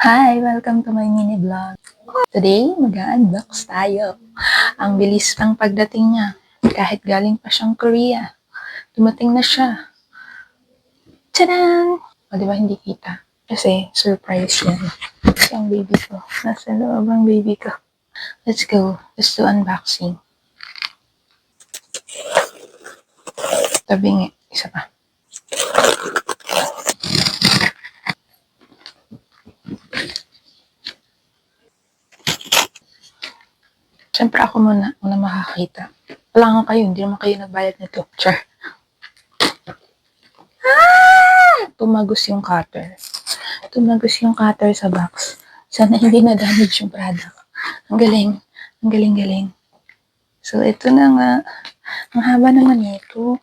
Hi! Welcome to my mini vlog. Today, mag-unbox tayo. Ang bilis ng pagdating niya. Kahit galing pa siyang Korea. Dumating na siya. Tadaan! O, diba hindi kita? Kasi, surprise yan. Kasi ang baby ko. Nasa loob ang baby ko. Let's go. Let's do unboxing. Tabingi. Isa pa. Siyempre ako muna makakita. Wala nga kayo, hindi naman kayo nagbayad nito. Char. Tumagos yung cutter. Tumagos yung cutter sa box. Sana hindi na-damage yung product. Ang galing. Ang galing-galing. So, ito na nga. Ang haba naman nito.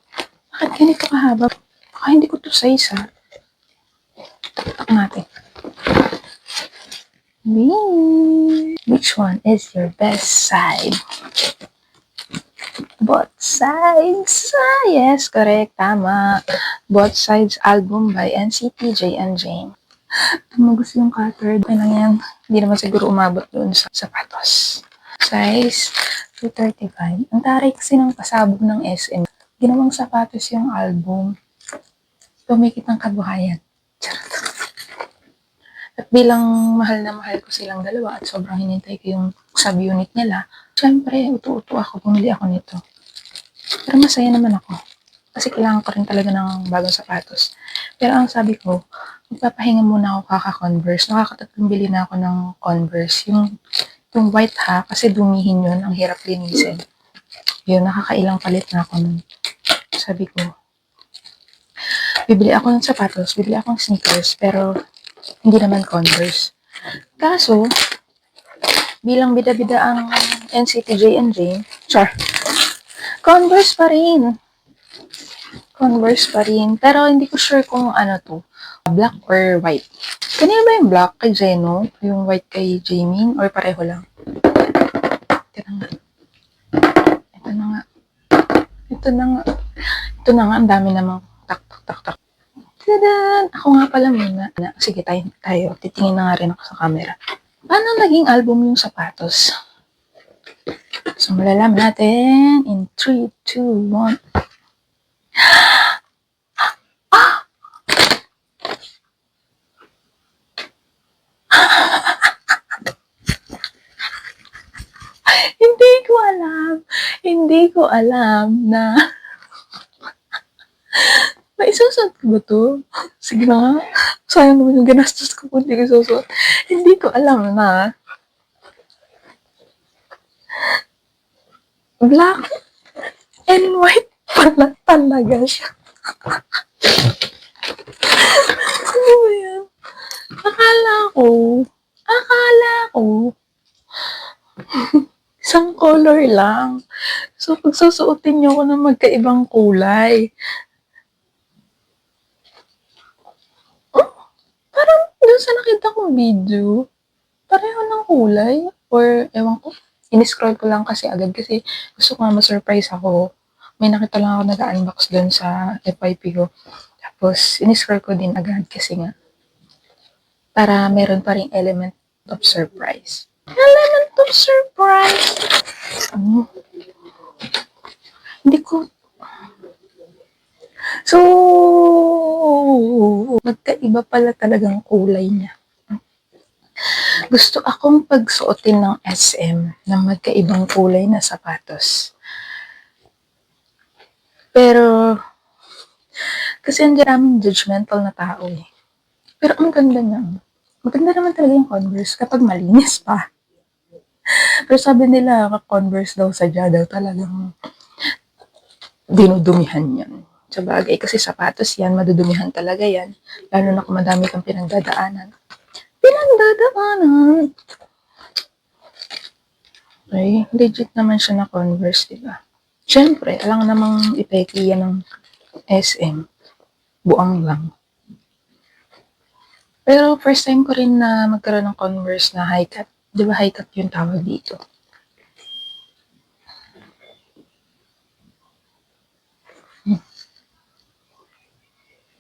Bakit ganito kahaba? Baka hindi ko to size, ha? Tak natin. Which one is your best side? Both Sides. Yes, correct. Tama. Both Sides album by NCT J&J. Tumagos yung cutter. Ano yan? Hindi naman siguro umabot doon sa sapatos. Size 235. Ang taray kasi ng pasabog ng SM. Ginawang sapatos yung album. Tumikit ng kabuhayan. At bilang mahal na mahal ko silang dalawa at sobrang hinintay ko yung sub-unit nila, syempre, utu-utu ako, bumili ako nito. Pero masaya naman ako. Kasi kailangan ko rin talaga ng bagong sapatos. Pero ang sabi ko, magpapahinga muna ako kaka-Converse. Nakakatatlong bili na ako ng Converse. Yung white ha, kasi dumihin yun, ang hirap linisin. Yun, nakakailang palit na ako nun. Sabi ko, bibili ako ng sapatos, bibili ako ng sneakers, pero hindi naman Converse. Kaso, bilang bida-bida ang NCT J&J, Converse pa rin. Converse pa rin. Pero hindi ko sure kung ano to, black or white. Kanina ba yung black kay Zeno? Yung white kay Jamin? Or pareho lang? Ito na nga. Ito na nga. Ito na nga. Ito na nga. Ang dami namang tak. Tadaan! Ako nga pala muna. Sige, tayo. Titingin na nga rin ako sa camera. Paano naging album yung sapatos? So, malalaman natin in 3, 2, 1. Hindi ko alam na maisusuot ko ba to? Sige na nga. Sayang naman yung ginastos ko kung hindi ko susuot. Hindi ko alam na black and white pala talaga siya. Ano ba yan? Akala ko, isang color lang. So, pag susuotin niyo ako ng magkaibang kulay. Oh, parang doon sa nakita kong video, pareho ng kulay. Or, ewan ko, in-scroll ko lang kasi agad kasi gusto ko nga ma-surprise ako. May nakita lang ako nag-unbox doon sa FYP ko. Tapos, in-scroll ko din agad kasi nga, para meron pa rin element of surprise. Element of surprise! Ano? Hindi ko... So, magkaiba pala talagang kulay niya. Gusto akong pagsuotin ng SM ng magkaibang kulay na sapatos. Pero, kasi ang daming judgmental na tao eh. Pero ang ganda niya. Maganda naman talaga yung Converse kapag malinis pa. Pero sabi nila, Converse daw sadya daw talagang dinudumihan yan. Sa bagay, kasi sapatos yan, madudumihan talaga yan. Lalo na kung madami kang pinagdadaanan. Okay, legit naman siya na Converse, diba? Siyempre, alam namang ipeki yan ng SM. Buang lang. Pero first time ko rin na magkaroon ng Converse na high cut. Di ba high cut yung tawag dito?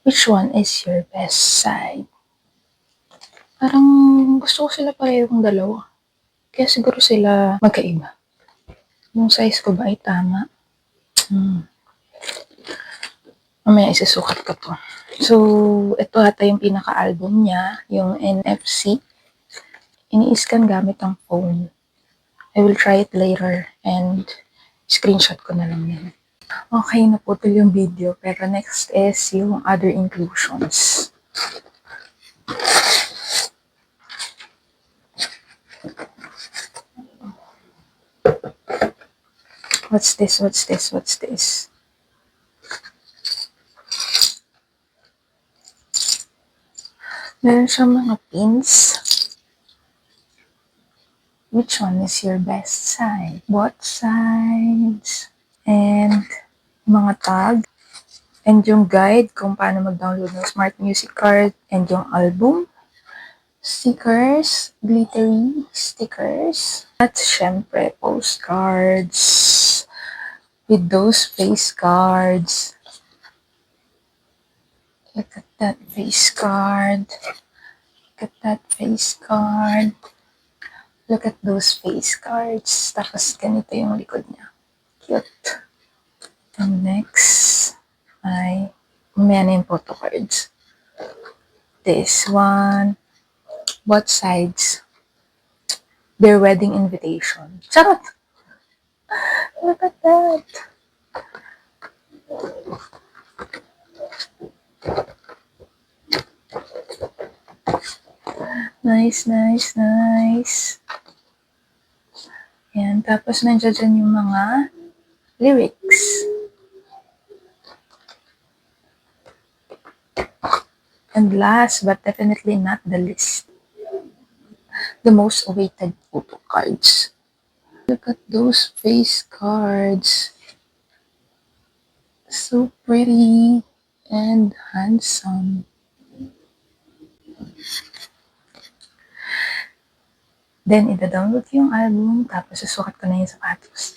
Which one is your best side? Parang gusto ko sila parehong dalawa. Kaya siguro sila magkaiba. Yung size ko ba ay tama? Mamaya isusukat ko to. So, ito ata yung pinaka-album niya, yung NFC. Ini-scan gamit ang phone. I will try it later and screenshot ko na lang yan. Okay, naputol yung video. Pero next is yung other inclusions. What's this? What's this? What's this? Meron siyang mga pins. Which one is your best side? Both sides. And mga tag. And yung guide kung paano mag-download ng smart music card. And yung album. Stickers. Glittery stickers. At syempre, postcards. With those face cards. Look at that face card. Look at that face card. Look at those face cards. Tapos ganito yung likod niya. Cute. And next ay mamaya na yung photo cards. This one. Both sides. Their wedding invitation. Charot! Look at that. Nice, nice, nice. Yan. Tapos nandiyan dyan yung mga lyrics. And last but definitely not the least, the most awaited photo cards. Look at those face cards. So pretty and handsome. Then, ida-download ko yung album, tapos susukat ko na yung sapatos.